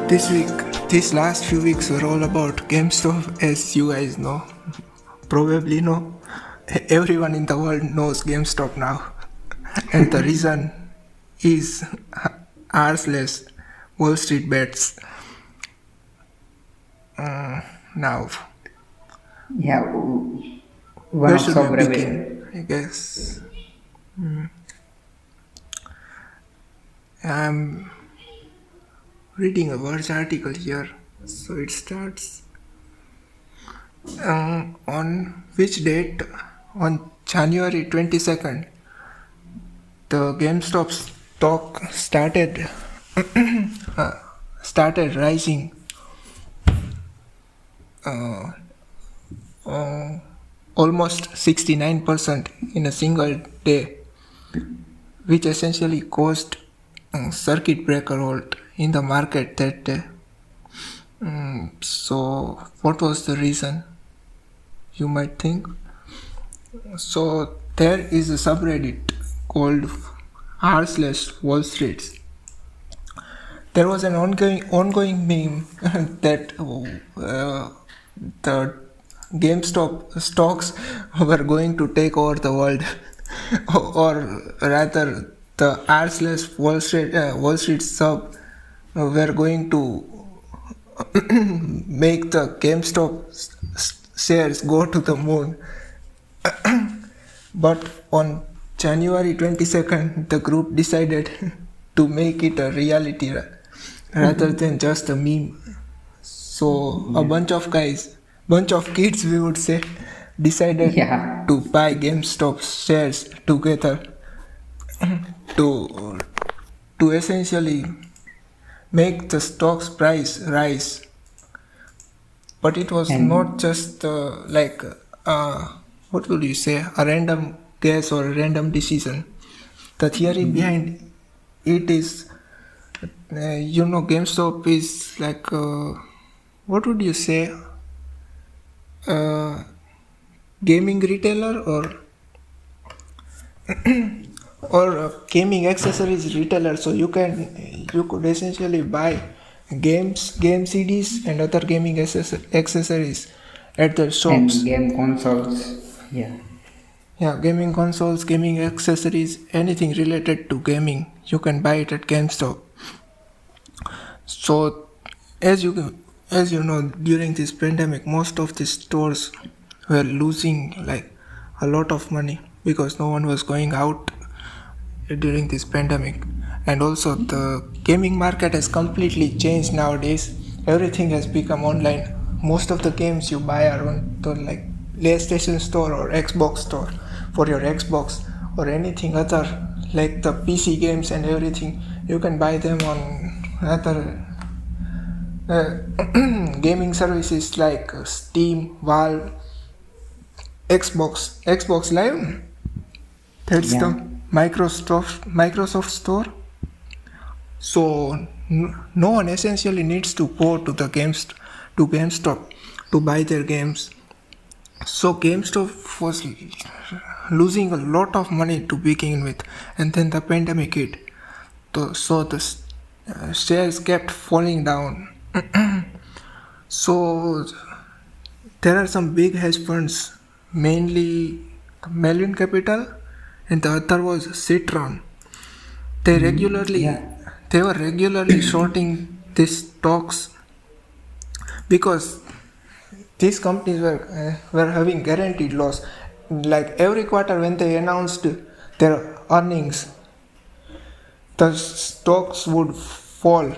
These last few weeks were all about GameStop, as you guys know. Probably know. Everyone in the world knows GameStop now. And the reason is r/slash WallStreetBets. Now, Yeah, one where of should we sovereign. begin? I guess. I'm reading a Verge article here. So it starts on which date? On January 22nd, the GameStop stock started rising almost 69% in a single day, which essentially caused a circuit breaker halt in the market that day. So what was the reason, you might think? So there is a subreddit called r/WallStreets. There was an ongoing meme that the GameStop stocks were going to take over the world, or rather, the Wall Street sub were going to make the GameStop shares go to the moon. But on January 22nd, the group decided to make it a reality rather than just a meme. So a bunch of kids, we would say, decided to buy GameStop shares together to essentially make the stock's price rise. But it was not just what would you say, a random guess or a random decision. The theory behind it is, GameStop is like, what would you say, gaming retailer or a gaming accessories retailer. So you could essentially buy game CDs and other gaming accessories at their shops. And game consoles. Yeah, gaming consoles, gaming accessories, anything related to gaming, you can buy it at GameStop. So, as you know, during this pandemic, most of the stores were losing like a lot of money because no one was going out during this pandemic. And also, the gaming market has completely changed nowadays. Everything has become online. Most of the games you buy are on the PlayStation Store or Xbox Store for your Xbox, or anything other like the PC games and everything. You can buy them on other gaming services like Steam, Valve, Xbox Live. That's the Microsoft Store. So no one essentially needs to go to GameStop to buy their games. So GameStop was losing a lot of money to begin with, and then the pandemic hit. So the shares kept falling down. So there are some big hedge funds, mainly Million Capital, and the other was Citron. They were regularly shorting these stocks because these companies were having guaranteed loss. Like every quarter when they announced their earnings, the stocks would fall.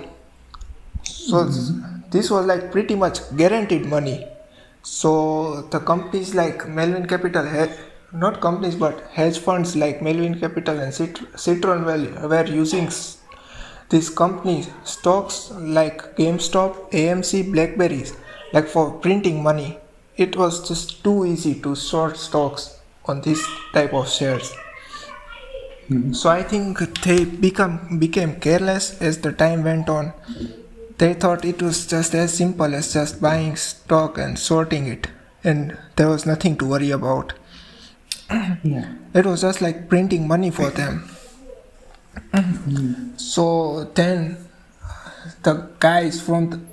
So this was like pretty much guaranteed money. So the companies like Melvin Capital, not companies but hedge funds like Melvin Capital and Citron were using these companies stocks like GameStop, AMC, BlackBerry, like for printing money. It was just too easy to short stocks on this type of shares. So I think they became careless as the time went on. They thought it was just as simple as just buying stock and sorting it, and there was nothing to worry about. It was just like printing money for them. So then the guys from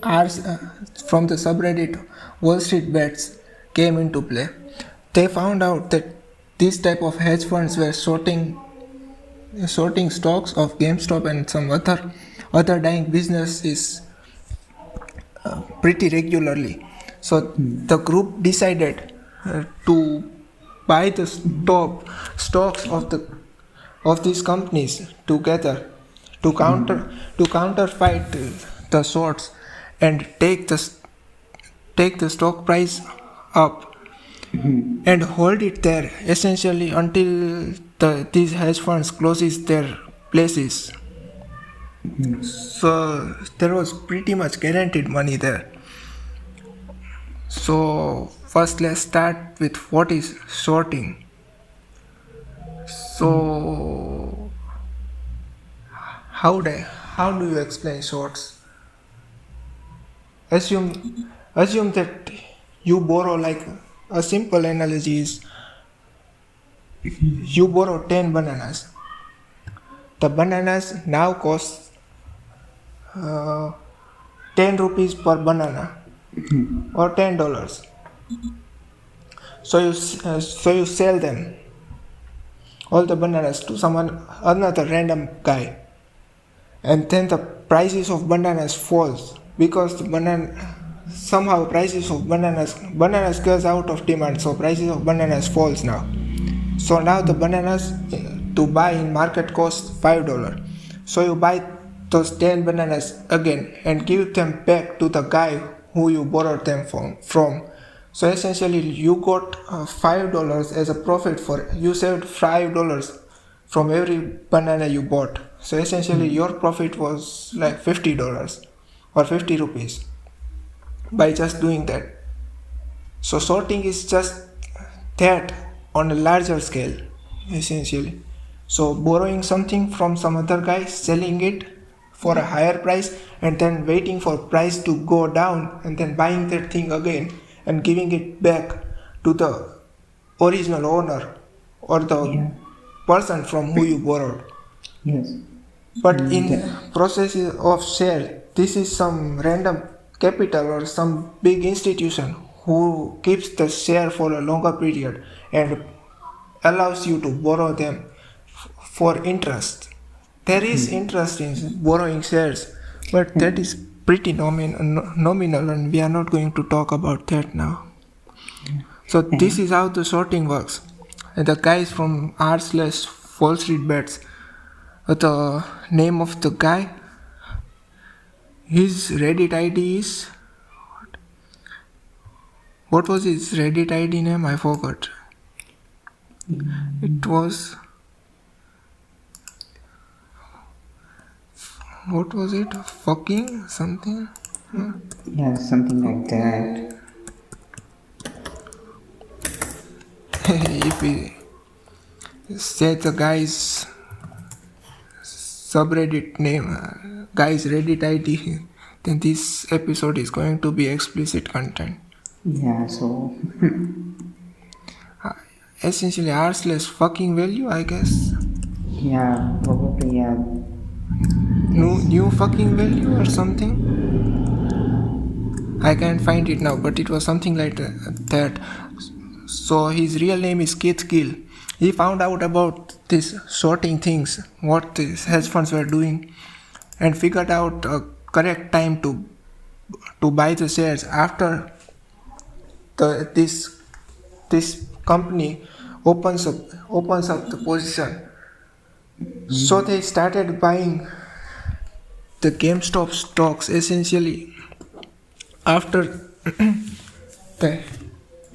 from the subreddit WallStreetBets came into play. They found out that this type of hedge funds were sorting stocks of GameStop and some other dying businesses pretty regularly. So the group decided to buy the stocks of these companies together to counterfight the shorts and take the stock price up and hold it there essentially until these hedge funds closes their places. So there was pretty much guaranteed money there. So first let's start with what is shorting. So how do you explain shorts? Assume that you borrow, like a simple analogy is you borrow 10 bananas. The bananas now cost 10 rupees per banana or $10. So you sell them, all the bananas, to another random guy, and then the prices of bananas falls because somehow prices of bananas goes out of demand, so prices of bananas falls now. So now the bananas to buy in market cost $5. So you buy those 10 bananas again and give them back to the guy who you borrowed them from. So essentially you got $5 as a profit you saved $5 from every banana you bought. So essentially your profit was like $50 or 50 rupees by just doing that. So sorting is just that on a larger scale essentially. So borrowing something from some other guy, selling it for a higher price, and then waiting for price to go down, and then buying that thing again and giving it back to the original owner or the person from who you borrowed. Yes. But in process of share, this is some random capital or some big institution who keeps the share for a longer period and allows you to borrow them for interest. There is interest in borrowing shares, but that is pretty nominal, and we are not going to talk about that now. So this is how the sorting works. And the guys from r/WallStreetBets, the name of the guy, his Reddit ID is, what was his Reddit ID name? I forgot. It was, what was it? Fucking something? Yeah, something like that. If we say the guy's subreddit name, guy's Reddit ID, then this episode is going to be explicit content. Yeah, so Essentially r/fucking value, I guess. yeah, probably yeah. New fucking value or something. I can't find it now, but it was something like that. So his real name is Keith Gill. He found out about this sorting things, what these hedge funds were doing, and figured out a correct time to buy the shares after this company opens up the position. So they started buying the GameStop stocks essentially after the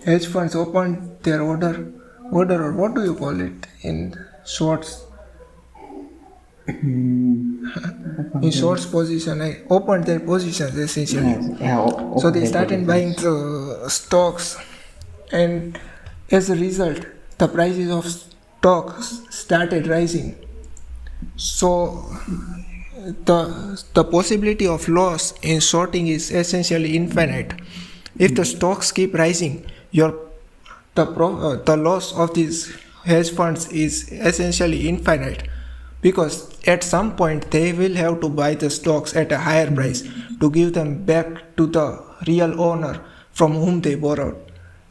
hedge funds opened their order, or what do you call it in shorts? In shorts position, I opened their positions essentially. So they started buying the stocks, and as a result, the prices of stocks started rising. So the possibility of loss in shorting is essentially infinite. If the stocks keep rising, the loss of these hedge funds is essentially infinite. because at some point they will have to buy the stocks at a higher price to give them back to the real owner from whom they borrowed.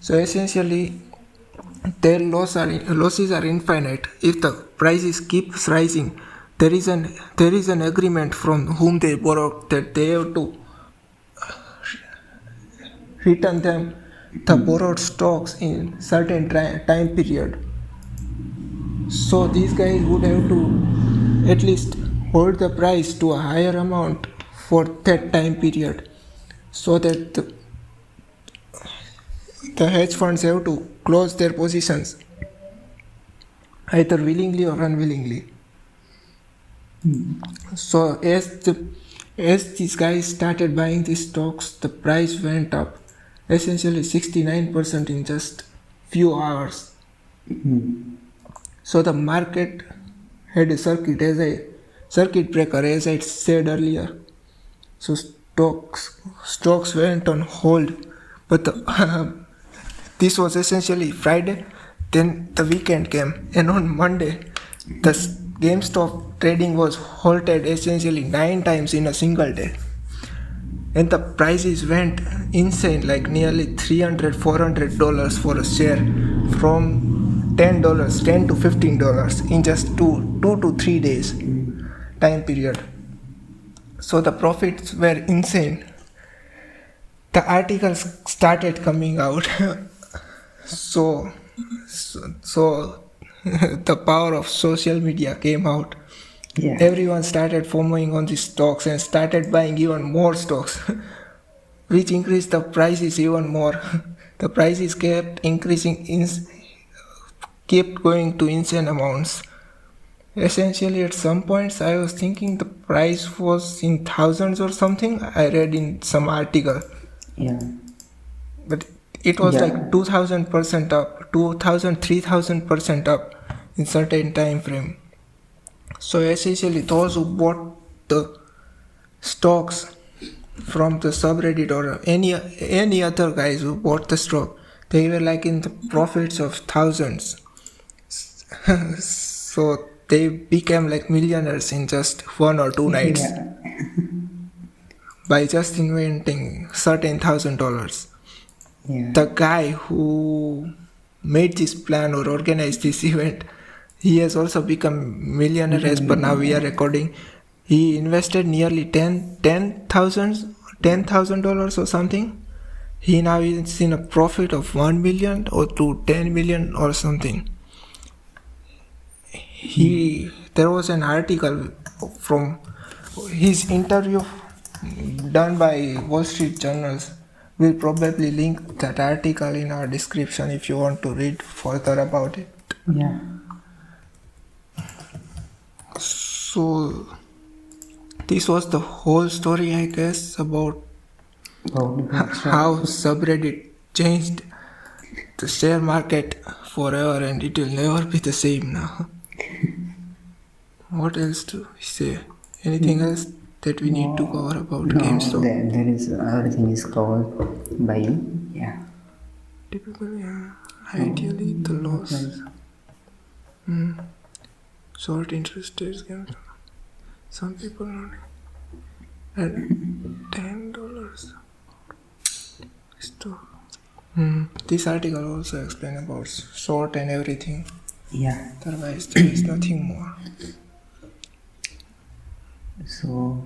So essentially, their losses are infinite. If the prices keeps rising, there is an agreement from whom they borrowed that they have to return them the borrowed stocks in certain time period. So these guys would have to at least hold the price to a higher amount for that time period, so that the hedge funds have to close their positions either willingly or unwillingly. So as these guys started buying these stocks, the price went up essentially 69% in just few hours. So the market had a circuit breaker, as I said earlier. So stocks went on hold, but this was essentially Friday. Then the weekend came, and on Monday, the GameStop trading was halted essentially 9 times in a single day, and the prices went insane, like nearly $300-400 for a share, from $10 to $15 in just two to 3 days time period. So the profits were insane. The articles started coming out. so the power of social media came out. Yeah. Everyone started following on these stocks and started buying even more stocks, which increased the prices even more. The prices kept increasing, kept going to insane amounts. Essentially, at some points, I was thinking the price was in thousands or something. I read in some article, Yeah. but it was Yeah. like 2,000% up, 2,000, 3,000% up in certain time frame. So essentially, those who bought the stocks from the subreddit or any other guys who bought the stock, they were like in the profits of thousands. So they became like millionaires in just 1 or 2 nights Yeah. by just inventing certain $1,000. Yeah. The guy who made this plan or organized this event, he has also become millionaire as per now we are recording. He invested nearly $10,000 or something. He now is in a profit of 1 million or to 10 million or something. There was an article from his interview done by Wall Street journals. We'll probably link that article in our description if you want to read further about it. Yeah. So this was the whole story, I guess, about how subreddit changed the share market forever, and it will never be the same now. What else to say? Anything else that we need to cover about No, GameStop? there is everything is covered by you. Yeah. Typically, ideally the loss. Short interest rates. Some people not. And $10. Stop. This article also explains about short and everything. Yeah. Otherwise, there is nothing more. So.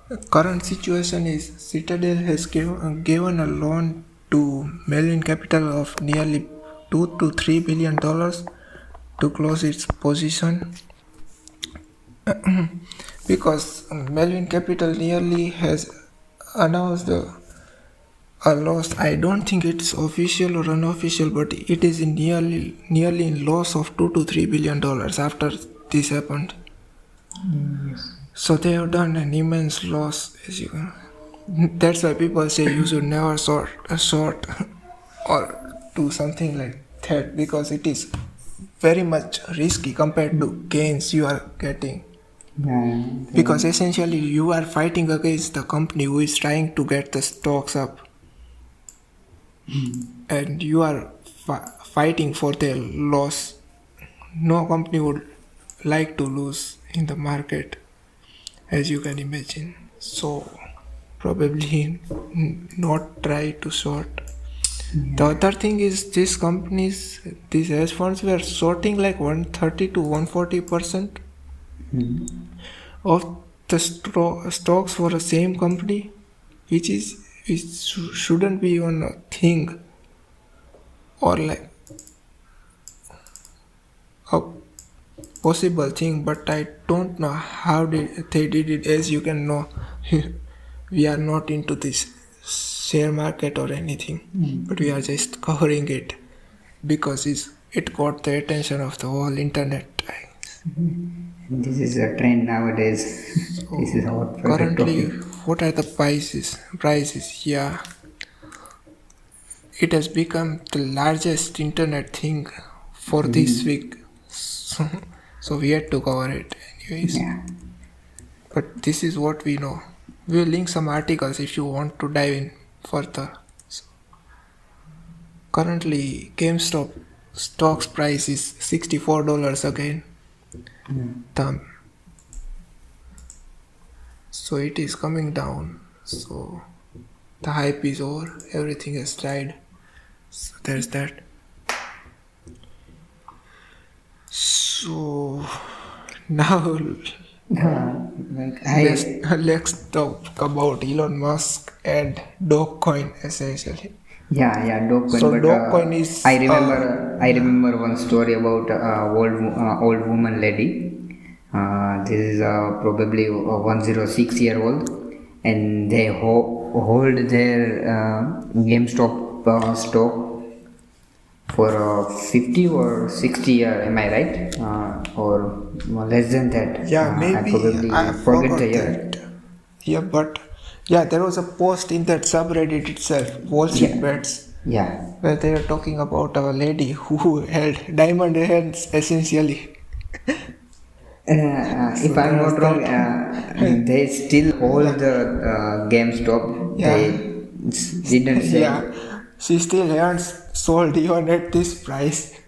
The current situation is Citadel has given a loan to Melvin Capital of nearly $2 to $3 billion to close its position. Because Melvin Capital nearly has announced a loss. I don't think it's official or unofficial, but it is in nearly in loss of $2 to $3 billion after this happened. Yes. So they have done an immense loss, as you can. That's why people say you should never short or do something like that, because it is very much risky compared to gains you are getting. Yeah. Because essentially you are fighting against the company who is trying to get the stocks up, and you are fighting for their loss no company would like to lose in the market, as you can imagine. So probably not try to short. The other thing is these companies, these hedge funds were shorting like 130 to 140% of the stocks for the same company, which shouldn't be even a thing or like a possible thing. But I don't know how they did it. As you can know, we are not into this share market or anything, but we are just covering it because it got the attention of the whole internet. This is a trend nowadays. This is hot for the Currently, topic. what are the prices? Yeah, it has become the largest internet thing for this week. So we had to cover it anyways. Yeah. But this is what we know. We will link some articles if you want to dive in further. So, currently, GameStop stock's price is $64 again. So it is coming down. So the hype is over. Everything has died. So there's that. So now let's talk about Elon Musk and Dogecoin essentially. Yeah, Dogecoin. So But Dogecoin is I remember one story about old woman lady. This is probably a 106-year-old, and they hold their GameStop stock for 50 or 60 year. Am I right? Or less than that? maybe I probably I forget forgot the year. that. Yeah, but yeah, there was a post in that subreddit itself, WallStreetBets, Yeah. where they were talking about a lady who held diamond hands essentially. If So I'm there was not wrong, they still hold the GameStop. Yeah, They didn't sell. yeah, she still hasn't sold even at this price.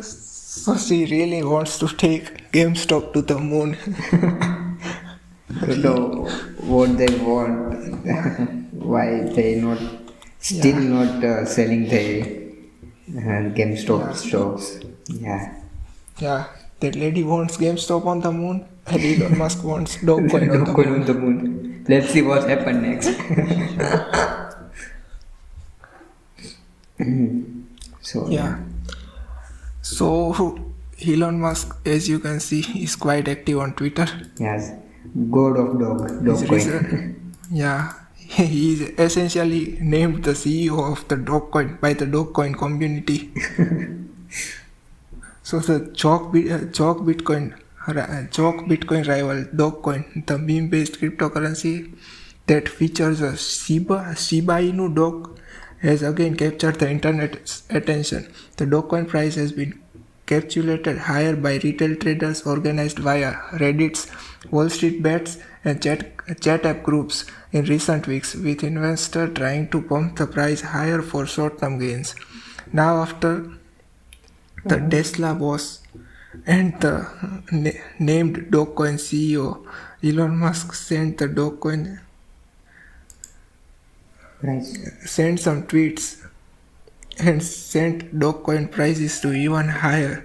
So she really wants to take GameStop to the moon. I don't know what they want. Why they not still Yeah, not selling the GameStop stocks? Yeah. yeah, that lady wants GameStop on the moon, and Elon Musk wants Dogecoin on the Dogecoin on moon. the moon. Let's see what happens next. So Yeah. So Elon Musk, as you can see, is quite active on Twitter. yes, God of His research, Dogecoin. yeah, he is essentially named the CEO of the Dogecoin by the Dogecoin community. So the chalk Bitcoin rival Dogecoin, the meme-based cryptocurrency that features a Shiba Inu dog, has again captured the internet's attention. The Dogecoin price has been calculated higher by retail traders organized via Reddit's, WallStreetBets, and chat app groups in recent weeks, with investors trying to pump the price higher for short-term gains. Now, after the Tesla boss and the named Dogecoin CEO, Elon Musk sent the Dogecoin Price. sent some tweets and sent Dogecoin prices to even higher.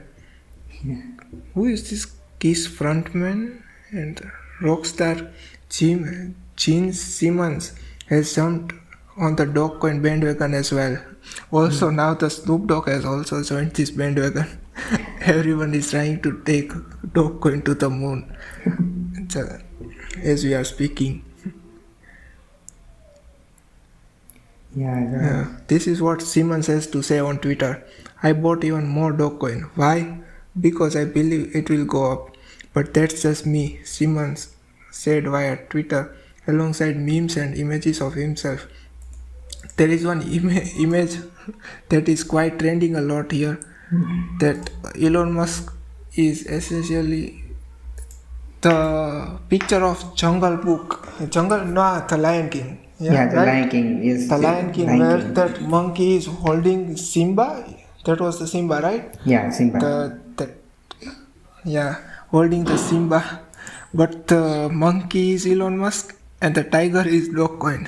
Who is this Kiss frontman? And rockstar Gene Simmons has jumped on the Dogecoin bandwagon as well. Also, now the Snoop Dogg has also joined this bandwagon. Everyone is trying to take Dogecoin to the moon as we are speaking. This is what Simmons has to say on Twitter. I bought even more Dogecoin. Why? Because I believe it will go up. But that's just me, Simmons said via Twitter, alongside memes and images of himself. There is one image that is quite trending a lot here, that Elon Musk is essentially the picture of Jungle Book. The Lion King. Yeah, the right? Lion King is The Lion King, where that monkey is holding Simba, That was the Simba, right? Yeah, Simba. That yeah, holding the Simba, but the monkey is Elon Musk and the tiger is Dogecoin.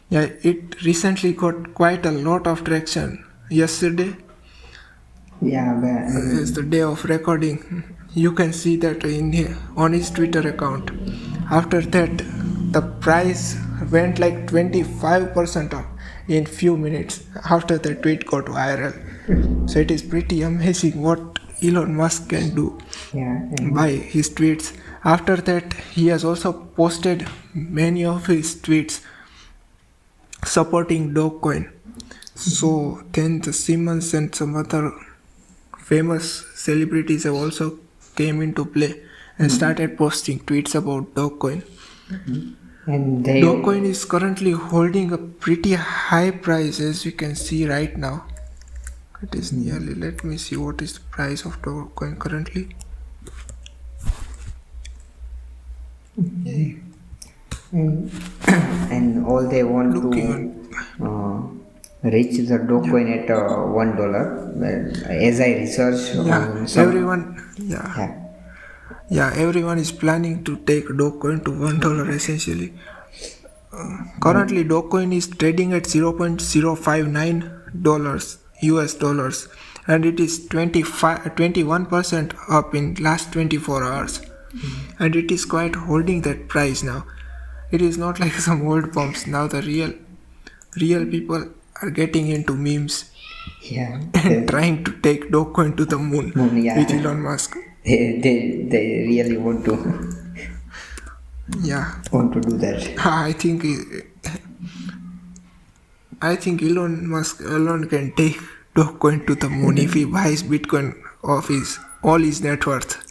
Yeah, it recently got quite a lot of traction. Yesterday Yeah, is the day of recording. You can see that on his Twitter account. After that, the price went like 25% up in few minutes after the tweet got viral. So it is pretty amazing what Elon Musk can do yeah, by his tweets. After that, he has also posted many of his tweets supporting Dogecoin. So then the Simmons and some other famous celebrities have also came into play and started posting tweets about Dogecoin. and they. Dogecoin is currently holding a pretty high price, as you can see right now. It is nearly, let me see what is the price of Dogecoin currently. And all they want Looking to reach the Dogecoin at $1. Well, as I research on some, everyone is planning to take Dogecoin to $1 essentially. Currently, Dogecoin is trading at $0.059 US dollars, and it is 21% up in last 24 hours, and it is quite holding that price now. It is not like some old pumps. Now the real people are getting into memes yeah, and trying to take Dogecoin to the moon yeah. with Elon Musk. They really want to Yeah, do that. I think Elon Musk alone can take Dogecoin to the moon if he buys Bitcoin of all his net worth.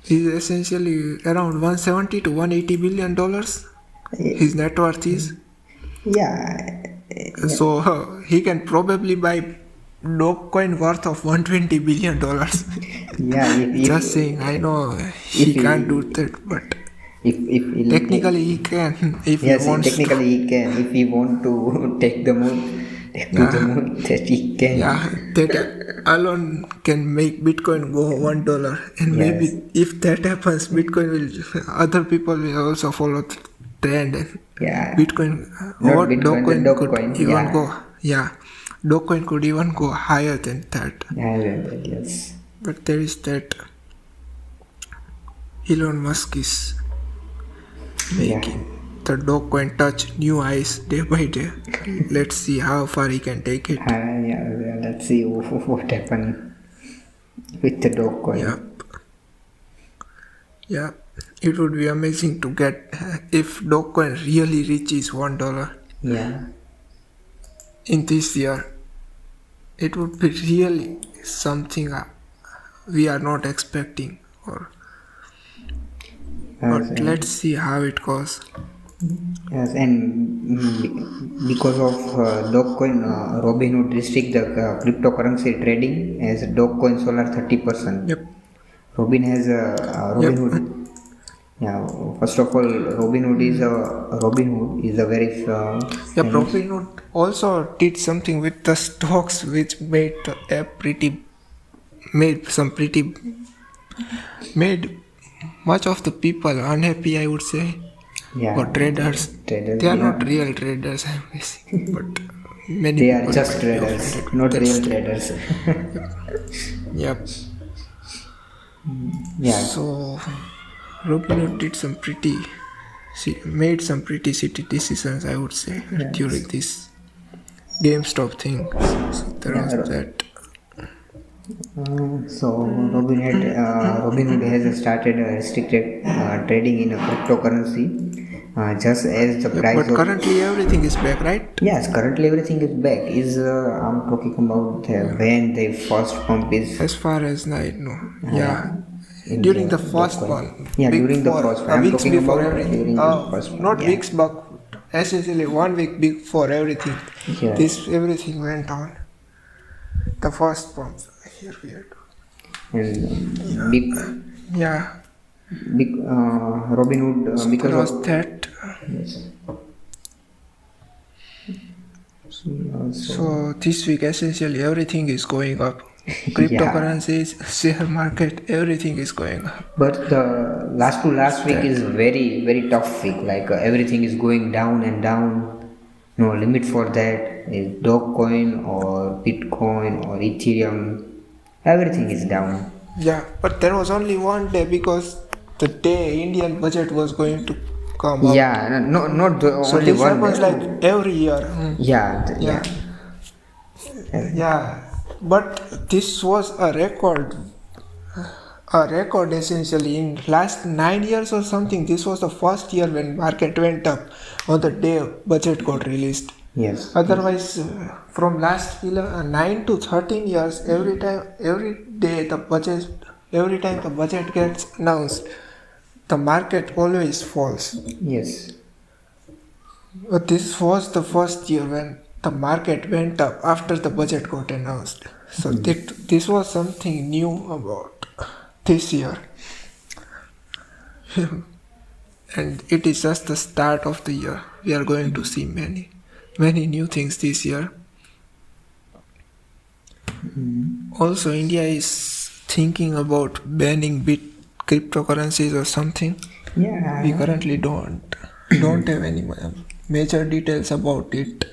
He's essentially around 170 to 180 billion dollars. His net worth is. Yeah. So he can probably buy Dogecoin worth of 120 billion dollars. Yeah, Just saying, I know he can't do that, but if technically he can if yes, he wants technically he can. If he want to take the moon, to the moon, that he can. Yeah, that alone can make Bitcoin go $1, and Yes. maybe if that happens, Bitcoin will. Other people will also follow the trend, and Yeah. Bitcoin Not or Bitcoin, the Dogecoin could Dogecoin, even yeah. go. Yeah, Dogecoin could even go higher than that. Yes. But there is that Elon Musk is making the Dogecoin touch new highs day by day. Let's see how far he can take it. Yeah, let's see what happened with the Dogecoin. Yeah, it would be amazing to get if Dogecoin really reaches $1 Yeah. in this year. It would be really something we are not expecting, but let's see how it goes. Yes, and because of Dogecoin, Robinhood restrict the cryptocurrency trading as Dogecoin solar 30%. Yep. Robinhood. Yeah, first of all, Robinhood is a very Yeah, Robinhood also did something with the stocks, which made the app made much of the people unhappy, I would say. Yeah, Or traders. They are not real traders, I'm guessing, but many they people are just might be traders, offended with not that real statement. traders. Yep. Yeah. So Robinhood made some pretty shitty decisions, I would say, during this GameStop thing. So there was that. So Robinhood has started restricted trading in a cryptocurrency, just as the price But of. currently everything is back, right? Yes, currently everything is back. I'm talking about when the first pump is. As far as I know, During the first one. Yeah, during the first one. I'm weeks talking before about everything. during the first one. Not Yeah. weeks, but essentially 1 week before everything. Yeah. Everything went on. The first pump. Here we are. And Yeah. Robinhood because There was of that. yes. So So this week essentially everything is going up. yeah, Cryptocurrencies, share market, everything is going up. but the last to last week That is very very tough week. Like everything is going down and down. No limit for that. Is Dogecoin or Bitcoin or Ethereum. Everything is down. yeah, but there was only one day because the day Indian budget was going to come out. Yeah, no, not the So only this one happens day. like every year. Yeah, Yeah, yeah. yeah. But this was a record essentially in last 9 years or something. This was the first year when market went up on the day budget got released. Yes, yes. Otherwise, from last 9 to 13 years, every time the budget gets announced, the market always falls. Yes. But this was the first year when the market went up after the budget got announced. So this was something new about this year. And it is just the start of the year. We are going to see many new things this year. Also, India is thinking about banning cryptocurrencies or something. We Yeah. currently don't have any major details about it.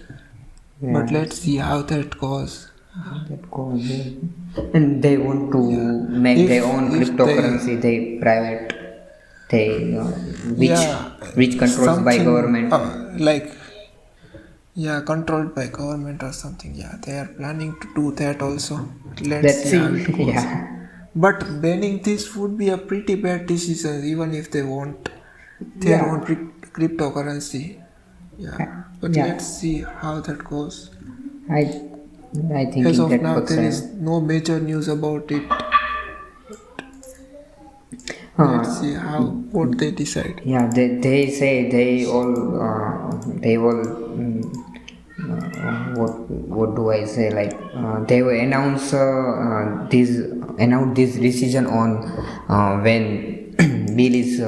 But Yeah. let's see how that goes. That goes there. And they want to Yeah, make their if own if they cryptocurrency. They private. They which yeah which controls by something government. like yeah controlled by government or something. Yeah, they are planning to do that also. Let's Let's see see. how it goes. Yeah. But banning this would be a pretty bad decision, even if they want their own Yeah. cryptocurrency. Yeah, but let's Yeah. see how that goes. I I As thinking of that now, puts there is no major news about it. Let's see uh, how what they decide. yeah, they say they all what do I say, like they will announce this decision on when bill is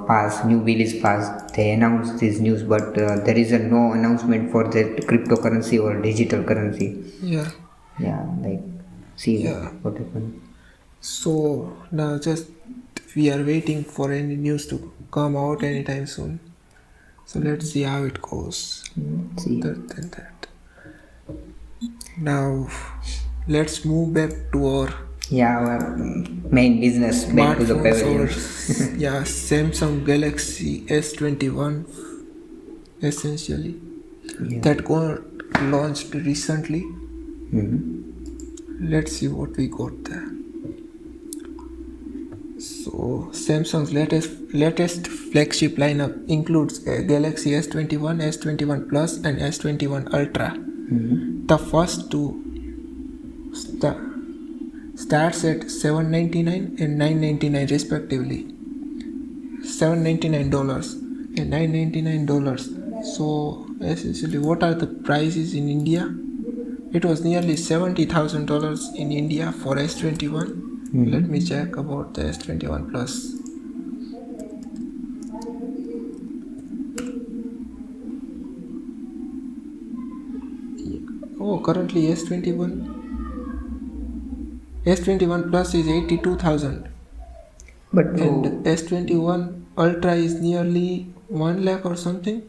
passed, new bill is passed. They announce this news, but there is no announcement for that cryptocurrency or digital currency. Yeah, Yeah, like see yeah. what happened. So now just we are waiting for any news to come out anytime soon. So let's see how it goes. See. Other than that, now let's move back to our Yeah, our main business back to the smartphones or pavilion. yeah Samsung Galaxy S21 essentially Yeah. that got launched recently. Mhm. Let's see what we got there. So Samsung's latest flagship lineup includes a Galaxy S21, S21 Plus, and S21 Ultra. The first two starts at $799 and $999 respectively. $799 and $999. So essentially, what are the prices in India? It was nearly $70,000 in India for S21. Let me check about the S21 Plus. Oh, currently S21 Plus is 82,000 But and S21 Ultra is nearly 1 lakh or something.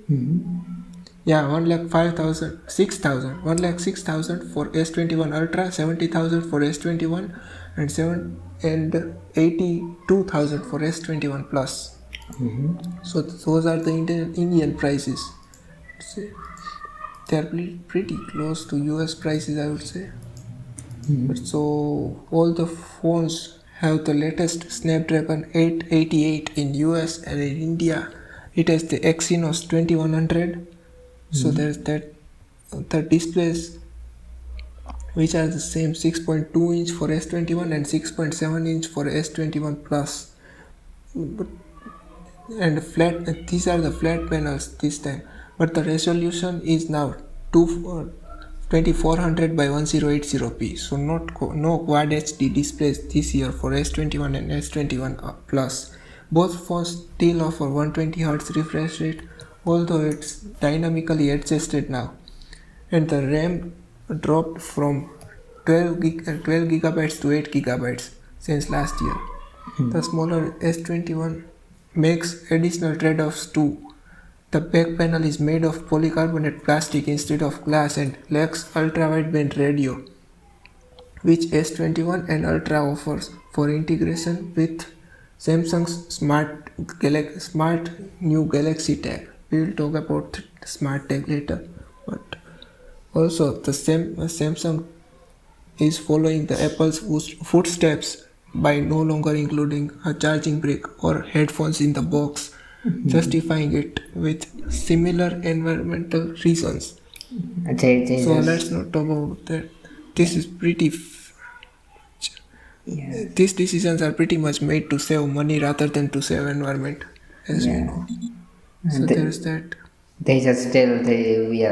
Yeah, 1 lakh 5,000, 6,000, 1 lakh 6,000 for S21 Ultra, 70,000 for S21, and 82,000 for S21 Plus. So those are the Indian prices. Say they are pretty close to US prices, I would say. But so all the phones have the latest Snapdragon 888 in US, and in India it has the Exynos 2100. So there's the displays which are the same 6.2 inch for S21 and 6.7 inch for S21 Plus. But, and these are the flat panels this time, but the resolution is now 2400 by 1080p. So no quad HD displays this year for S21 and S21 Plus. Both phones still offer 120Hz refresh rate, although it's dynamically adjusted now. and the RAM dropped from 12 gigabytes to 8 gigabytes since last year. The smaller S21 makes additional trade-offs too. The back panel is made of polycarbonate plastic instead of glass and lacks ultra-wideband radio, which S21 and Ultra offers for integration with Samsung's smart new Galaxy tag. We will talk about the smart tag later, but also the Samsung is following the Apple's footsteps by no longer including a charging brick or headphones in the box, justifying it with similar environmental reasons. So let's not talk about that. This is pretty. These decisions are pretty much made to save money rather than to save environment, as we know. So there's that. They just tell we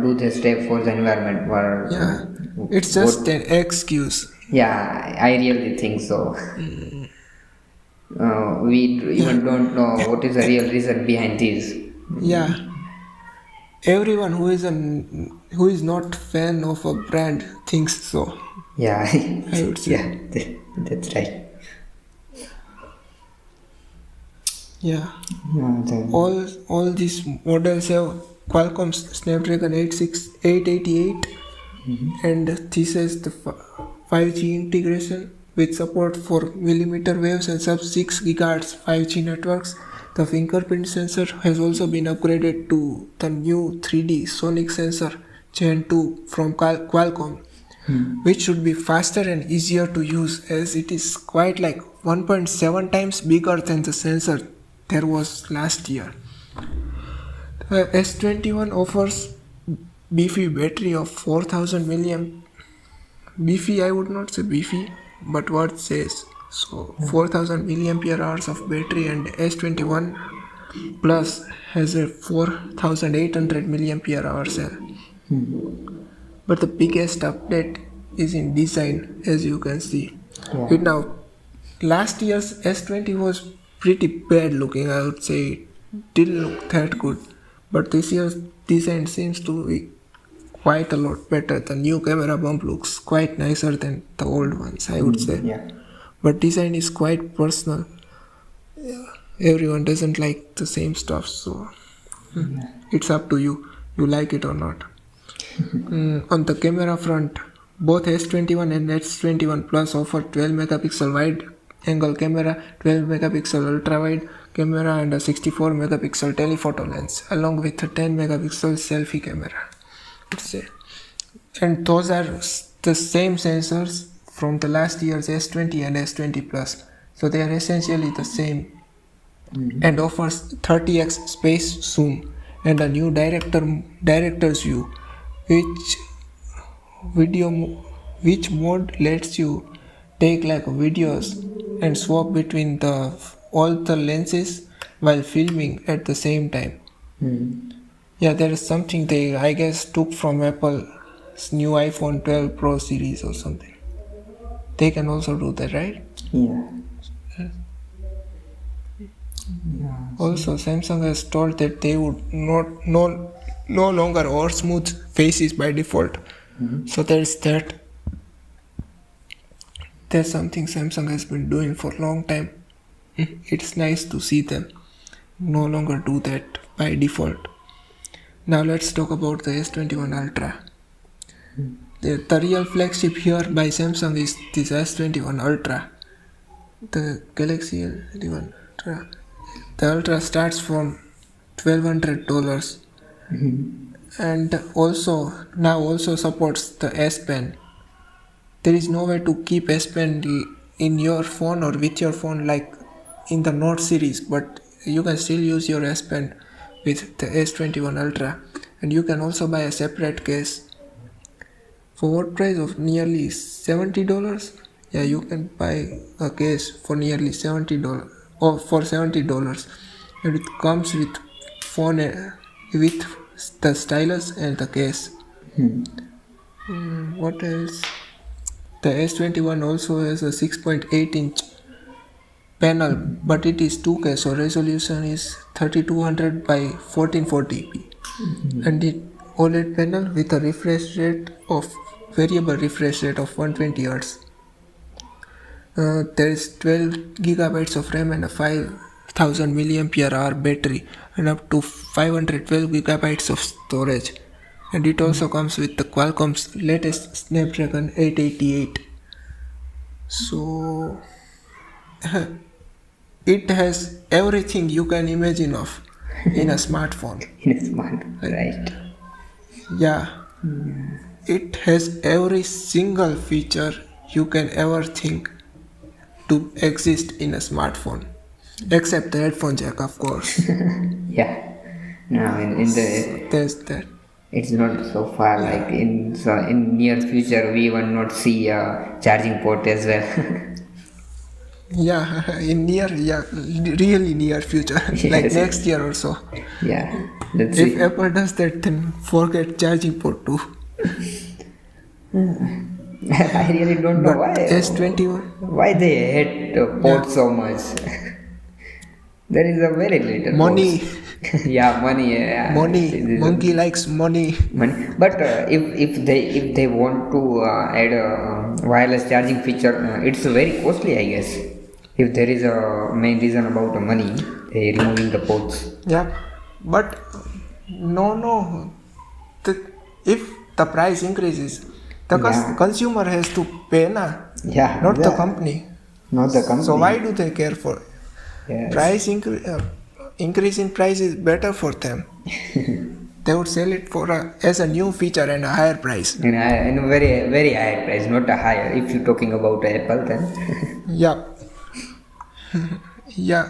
do the step for the environment. Yeah, it's just an excuse. Yeah, I really think so. We even don't know what is the real reason behind this. Yeah, everyone who is not fan of a brand thinks so. Yeah, I would say. Yeah, that's right. Yeah. Yeah, All these models have Qualcomm's Snapdragon 888 and this is the 5G integration with support for millimeter waves and sub 6 GHz 5G networks. The fingerprint sensor has also been upgraded to the new 3D sonic sensor Gen 2 from Qualcomm, which should be faster and easier to use as it is quite like 1.7 times bigger than the sensor there was last year. The S21 offers beefy battery of 4000 milliamp. Beefy, I would not say beefy, but what says so 4000 milliampere hours of battery, and S21 Plus has a 4800 milliampere hour cell. But the biggest update is in design, as you can see. It now, last year's S20 was pretty bad looking, I would say. It didn't look that good. But this year's design seems to be quite a lot better. The new camera bump looks quite nicer than the old ones, I would say. Yeah. But design is quite personal. Yeah. Everyone doesn't like the same stuff, so it's up to you. You like it or not. On the camera front, both S21 and S21 Plus offer 12 megapixel wide angle camera, 12 megapixel ultra wide camera, and a 64 megapixel telephoto lens, along with a 10 megapixel selfie camera. And those are the same sensors from the last year's S20 and S20 Plus. So they are essentially the same. And offers 30x space zoom and a new director's view, which mode lets you take like videos and swap between all the lenses while filming at the same time. Yeah, there is something they, I guess, took from Apple's new iPhone 12 Pro series or something. They can also do that, right? Yeah. Also, Samsung has told that they would no longer or smooth faces by default. So there's that. That's something Samsung has been doing for a long time. It's nice to see them no longer do that by default. Now let's talk about the S21 Ultra. The real flagship here by Samsung is this S21 Ultra. The Galaxy S21 Ultra. The Ultra starts from $1,200 and also supports the S Pen. There is no way to keep S Pen in your phone or with your phone like in the Note series, but you can still use your S Pen with the S21 Ultra, and you can also buy a separate case for what price of nearly $70. Yeah, you can buy a case for nearly $70 or for $70, and it comes with phone with the stylus and the case. What else? The S21 also has a 6.8 inch panel, but it is 2K, so resolution is 3200 by 1440p, and it OLED panel with a variable refresh rate of 120 Hz. There is 12 gigabytes of RAM and a 5000 milliampere hour battery and up to 512 gigabytes of storage. And it also comes with the Qualcomm's latest Snapdragon 888. So it has everything you can imagine of in a smartphone. In a smart, right? Yeah. It has every single feature you can ever think to exist in a smartphone, except the headphone jack, of course. Yeah. No, in the There's that. it's not so far. Like in near future, we will not see a charging port as well. Yeah, really near future, like Yes. next year or so. Yeah. Let's If see. Apple does that, then forget charging port too. I really don't know But why. S21, Why they hate ports so much? There is a very little money, ports. Yeah, money. Yeah. money, It is monkey likes money. money. But if they want to add a wireless charging feature, it's very costly, I guess. If there is a main reason about the money, they removing the ports. Yeah, but no. If the price increases, the Yeah. consumer has to pay, Yeah, not the yeah. company. Not the company. So why do they care for Yes. increase in price is better for them. They would sell it as a new feature and a higher price. In a very very high price, not a higher. If you're talking about Apple, then Yeah, yeah.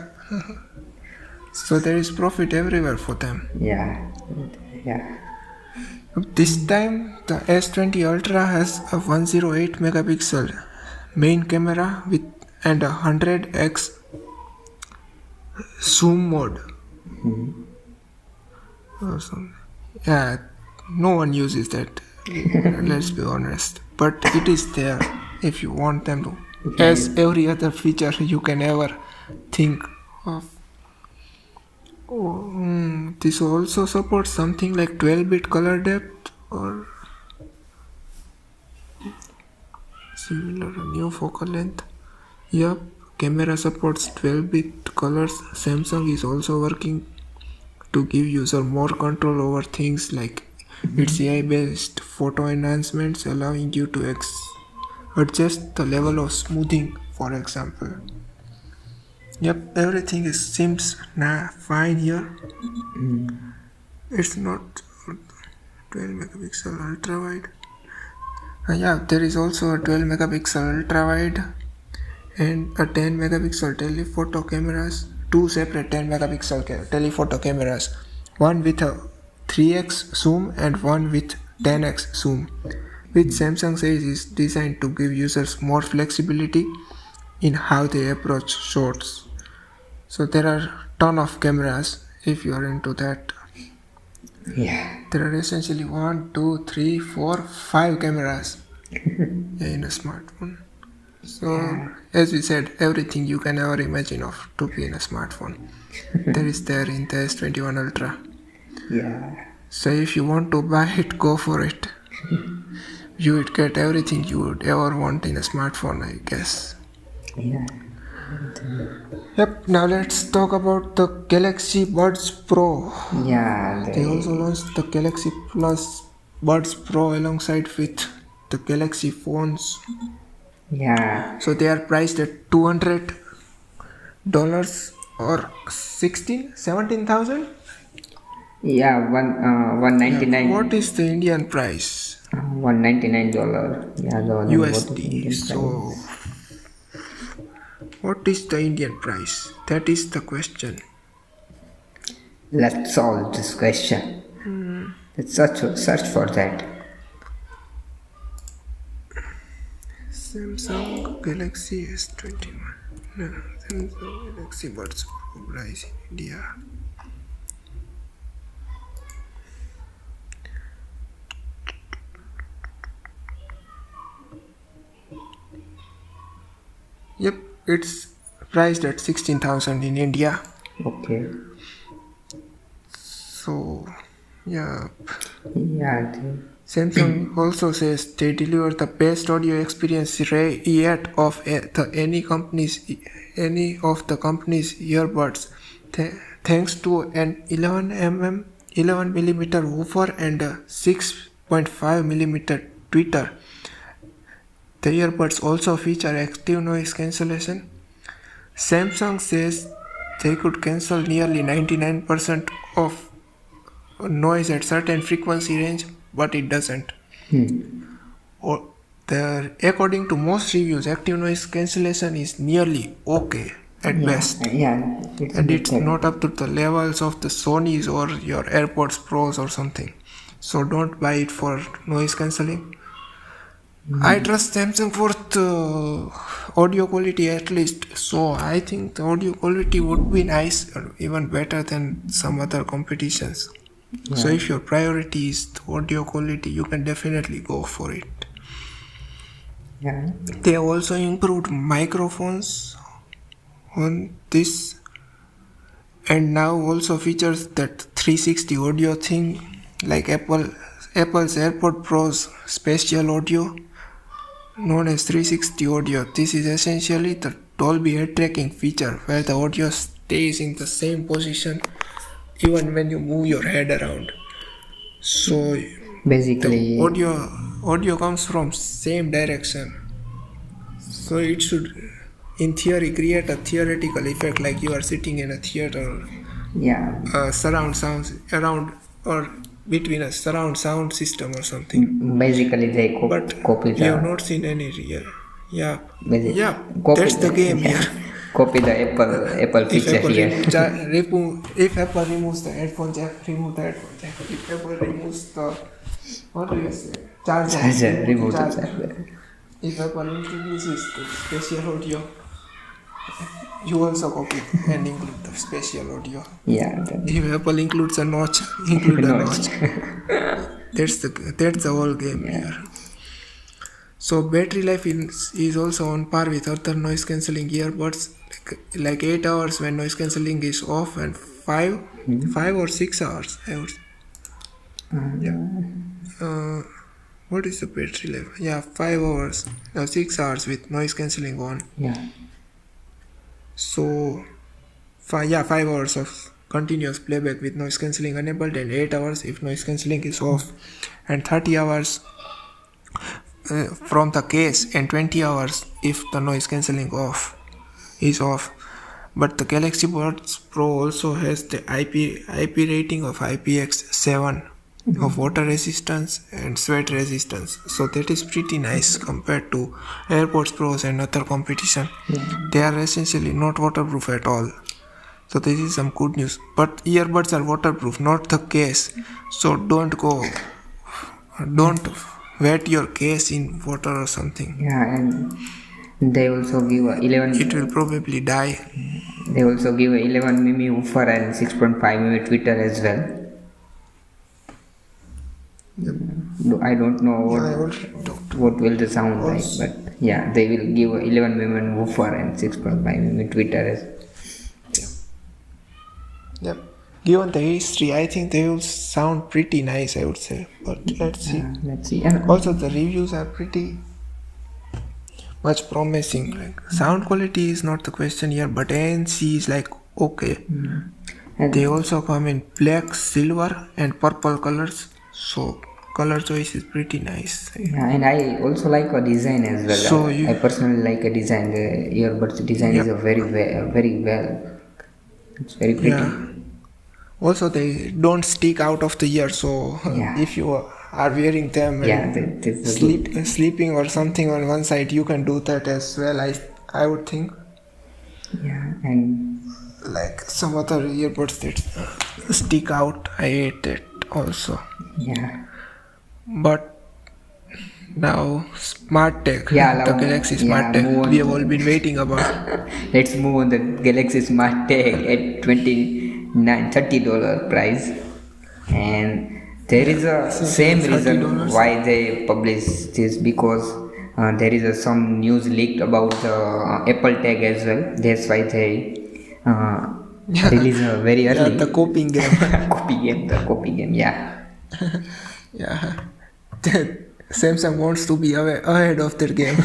So there is profit everywhere for them. yeah, yeah. This time the S20 Ultra has a 108 megapixel main camera with and a 100x zoom mode. Or something. Yeah, no one uses that. Let's be honest. But it is there if you want them to. As every other feature you can ever think of. This also supports something like 12-bit color depth or similar new focal length. Yup, camera supports 12-bit colors. Samsung is also working to give user more control over things like its AI-based photo enhancements, allowing you to adjust the level of smoothing, for example. Yep, everything seems fine here. It's not 12 megapixel ultra wide. Yeah, there is also a 12 megapixel ultra wide and a 10 megapixel telephoto cameras. Two separate 10 megapixel telephoto cameras, one with a 3x zoom and one with 10x zoom, which Samsung says is designed to give users more flexibility in how they approach shots. So there are ton of cameras if you are into that. Yeah. There are essentially 1, 2, 3, 4, 5 cameras in a smartphone. So as we said, everything you can ever imagine of to be in a smartphone, there is there in the S21 Ultra. Yeah. So if you want to buy it, go for it. You would get everything you would ever want in a smartphone, I guess. Yeah. Yep, now let's talk about the Galaxy Buds Pro. Yeah. They also launched the Galaxy Plus Buds Pro alongside with the Galaxy phones. Yeah. So they are priced at $200 or 17,000. Yeah. 199. What is the Indian price? $199. Yeah. What is the Indian USD. So what is the Indian price? That is the question. Let's solve this question. Let's search for that. Samsung Galaxy S21. No, Samsung Galaxy Buds Pro price in India. Yep, it's priced at 16,000 in India. Okay. So, yeah, Yeah. Samsung also says they deliver the best audio experience yet of any of the company's earbuds, thanks to an 11 millimeter woofer and a 6.5 millimeter tweeter. The earbuds also feature active noise cancellation. Samsung says they could cancel nearly 99% of noise at certain frequency range, but it doesn't. Or according to most reviews, active noise cancellation is nearly okay at best, Yeah, and it's better. not up to the levels of the Sony's or your AirPods Pros or something. So don't buy it for noise cancelling. I trust Samsung for the audio quality at least, so I think the audio quality would be nice or even better than some other competitions. So Yeah. if your priority is the audio quality, you can definitely go for it. Yeah. They have also improved microphones on this, and now also features that 360 audio thing like Apple's AirPod Pro's spatial audio known as 360 audio. This is essentially the Dolby head tracking feature where the audio stays in the same position even when you move your head around. So the Basically, audio comes from same direction. So it should in theory create a theoretical effect like you are sitting in a theater, yeah. surround sounds around or between a surround sound system or something. Basically, they But copy we have the not seen any real. Yeah, basic, yeah, copy that's the the game here. yeah, copy the Apple If feature Apple here. if Apple removes the headphone jack, remove the headphone jack. If Apple removes the what do you say charger, Charger, remove remove the the charger. charger. If Apple introduces the spatial audio, you also copy and include the spatial audio. Yeah, If Apple includes a notch, include a no, notch. That's the whole game here. So battery life is also on par with other noise cancelling earbuds, like 8 hours when noise cancelling is off, and 5 or 6 hours. I would, yeah. What is the battery life? Yeah, 5 hours, 6 hours with noise cancelling on. yeah, So 5 hours of continuous playback with noise cancelling enabled, and 8 hours if noise cancelling is off, and 30 hours from the case, and 20 hours if the noise cancelling is off. But the Galaxy Buds Pro also has the IP rating of IPX7 of water resistance and sweat resistance, so that is pretty nice compared to AirPods Pros and other competition. They are essentially not waterproof at all, so this is some good news. But earbuds are waterproof, not the case, so don't wet your case in water or something. yeah, and they also give a It will 11. probably die. They also give a 11 mm woofer and 6.5 mm tweeter as well. I don't know I already talked. what will the sound like, but yeah, they will give a 11 mm woofer and 6.5 mm tweeter as Yep. Given the history, I think they will sound pretty nice, I would say. But let's see. let's see. And Also, the reviews are pretty much promising. Like sound quality is not the question here, but ANC is like okay. and They also come in black, silver, and purple colors. So color choice is pretty nice. yeah, and I also like a design as well. So I personally like a design. The earbuds design is a very well. It's very pretty. Yeah. Also, they don't stick out of the ear. So Yeah. if you are wearing them Yeah, and that's a good. sleeping or something on one side, you can do that as well. I would think. Yeah, and Like some other earbuds that stick out, I hate that also. yeah, But now smart tech, Yeah, the now- Galaxy Smart yeah, Tech, move on we have to- all been waiting about. let's move on the Galaxy Smart Tag at $30 price, and there is a same reason $30. why they publish this because there is some news leaked about the Apple Tag as well. That's why they release very Yeah, early the coping game. copy game. The copy game, yeah. Yeah. Samsung wants to be ahead of their game.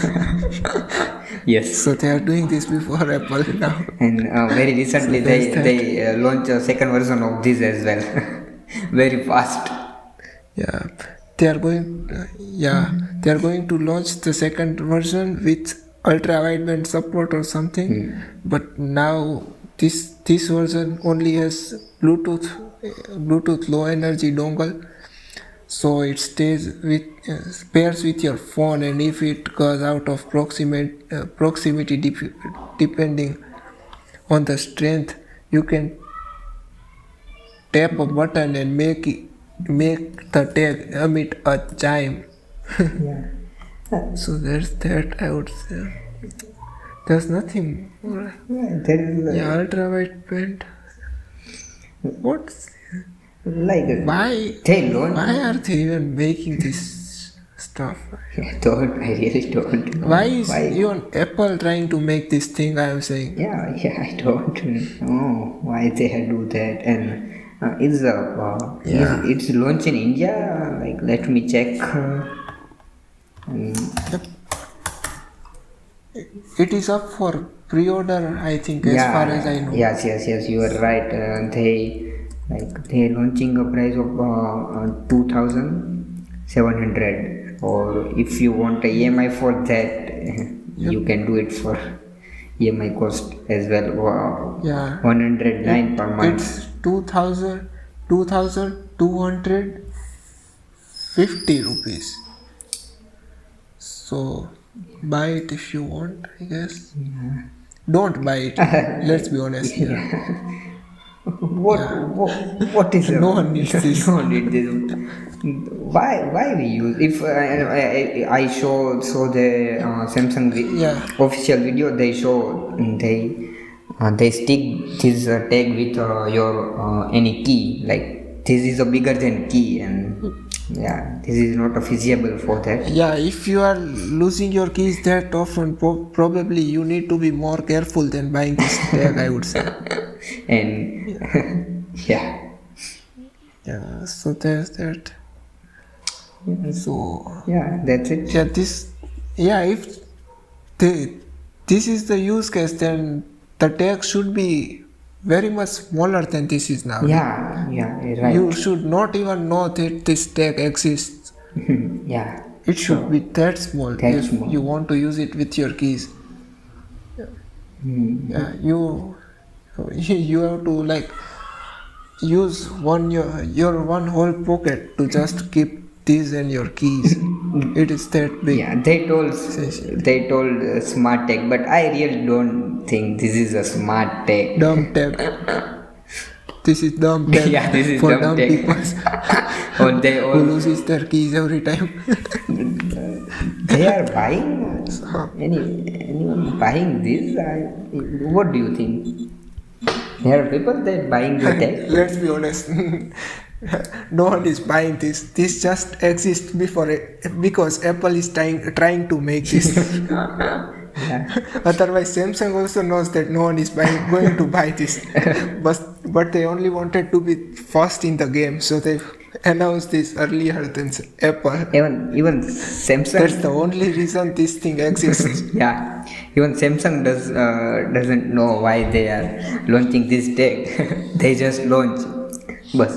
Yes. So they are doing this before Apple now. And very So recently there's they that. launched a second version of this as well. Very fast. Yeah. They are going to launch the second version with ultra wideband support or something. But now this version only has Bluetooth low energy dongle, so it stays with pairs with your phone, and if it goes out of proximity depending on the strength, you can tap a button and make the tag emit a chime. Yeah. So there's that, I would say. There's nothing more. There is Yeah, ultra wideband. What's like why they launched. why are they even making this stuff? I don't. I really don't know. Why is even Apple trying to make this thing? I am saying. Yeah, I don't know why they do that. And Yeah. it's launched in India. Like, let me check. Yep. It is up for pre-order, I think, as far as I know. Yes. You are right. They launching a price of 2,700. Or if you want a EMI for that, you can do it for EMI cost as well. Yeah. 109 per month. It's 2,250 rupees. So buy it if you want, I guess. Don't buy it. Let's be honest. What is No one needs this. No one needs this. Why we use? If I show the Samsung official video, they show they stick this tag with your any key. Like, this is a bigger than key, and this is not feasible for that. Yeah, if you are losing your keys that often, probably you need to be more careful than buying this tag, I would say. And yeah. So there's that. So That's it. If this is the use case, then the tag should be very much smaller than this is now. Right. You should not even know that this tag exists. It should be that small if you want to use it with your keys. You have to use your one whole pocket to just keep these and your keys. It is that big. They told smart tech, but I really don't think this is a smart tech. Dumb tech. This is dumb tech. This is for dumb dumb tech. people who loses their keys every time. They are buying anyone buying this? What do you think? There are people that buying the tech. Let's be honest. No one is buying this. This just exists because Apple is trying to make this. Otherwise, Samsung also knows that no one is going to buy this. But they only wanted to be first in the game, so they announced this earlier than Apple. Even Samsung. That's the only reason this thing exists. Even Samsung doesn't know why they are launching this tech. They just launch. But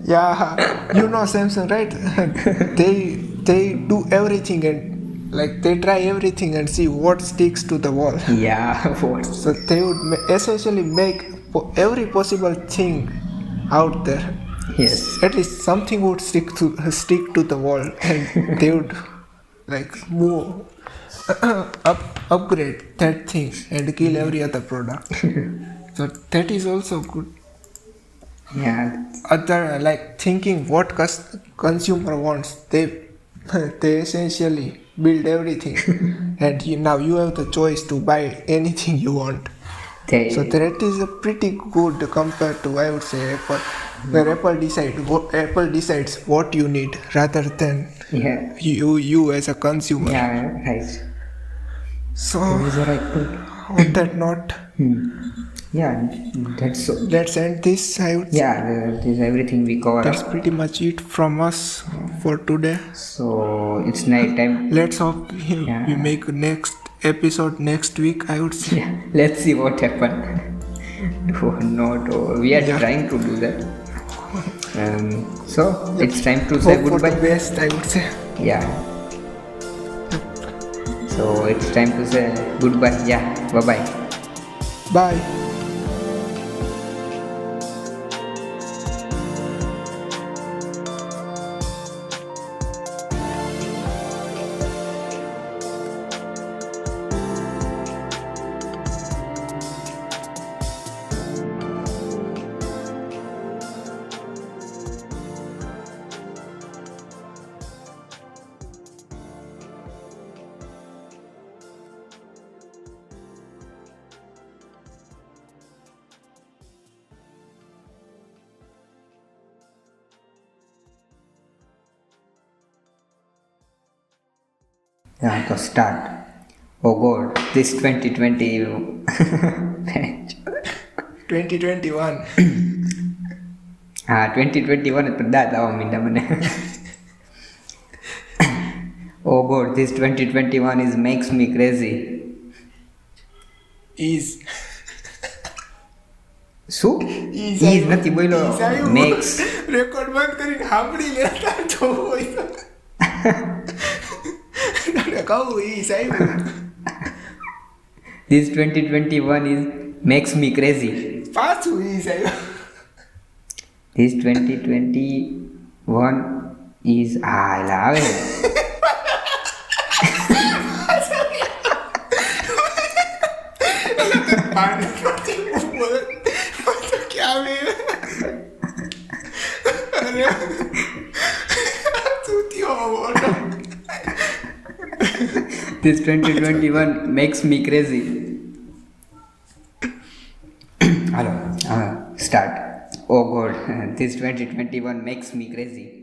you know Samsung, right? they do everything and they try everything and see what sticks to the wall. So they would essentially make every possible thing out there. Yes. At least something would stick to the wall, and they would move upgrade that thing and kill every other product. So that is also good. Other thinking what consumer wants, they essentially build everything, and now you have the choice to buy anything you want. So that is a pretty good compared to, I would say, Apple, where Apple decides what you need rather than you as a consumer. Right. So on that note, Yeah, that's so. Let's end this. I would say Yeah, that is everything we cover that's up. pretty much it from us for today. So it's night time. Let's hope we Yeah, make next episode next week. I would say. yeah. Let's see what happens. No, no, we are Yeah. trying to do that. So it's time to say Hope for the goodbye. best. I would say. Yeah. So it's time to say goodbye. Yeah. Bye bye. Bye. Yeah. So start. Oh God, this 2020. 2021. 2021 pedas tau minta mana. Oh God, this 2021 is makes me crazy. Is. શું is નથી બોલ્યો max record બંધ કરીને સાંભળી લેતા જોવું હોય તો કહું ઈ સાહેબ this 2021 is makes me crazy. પાછું ઈ સાહેબ This 2021 is એલા આવે क्या में अरे This 2021 makes me crazy. Hello, start. Oh God, this 2021 makes me crazy.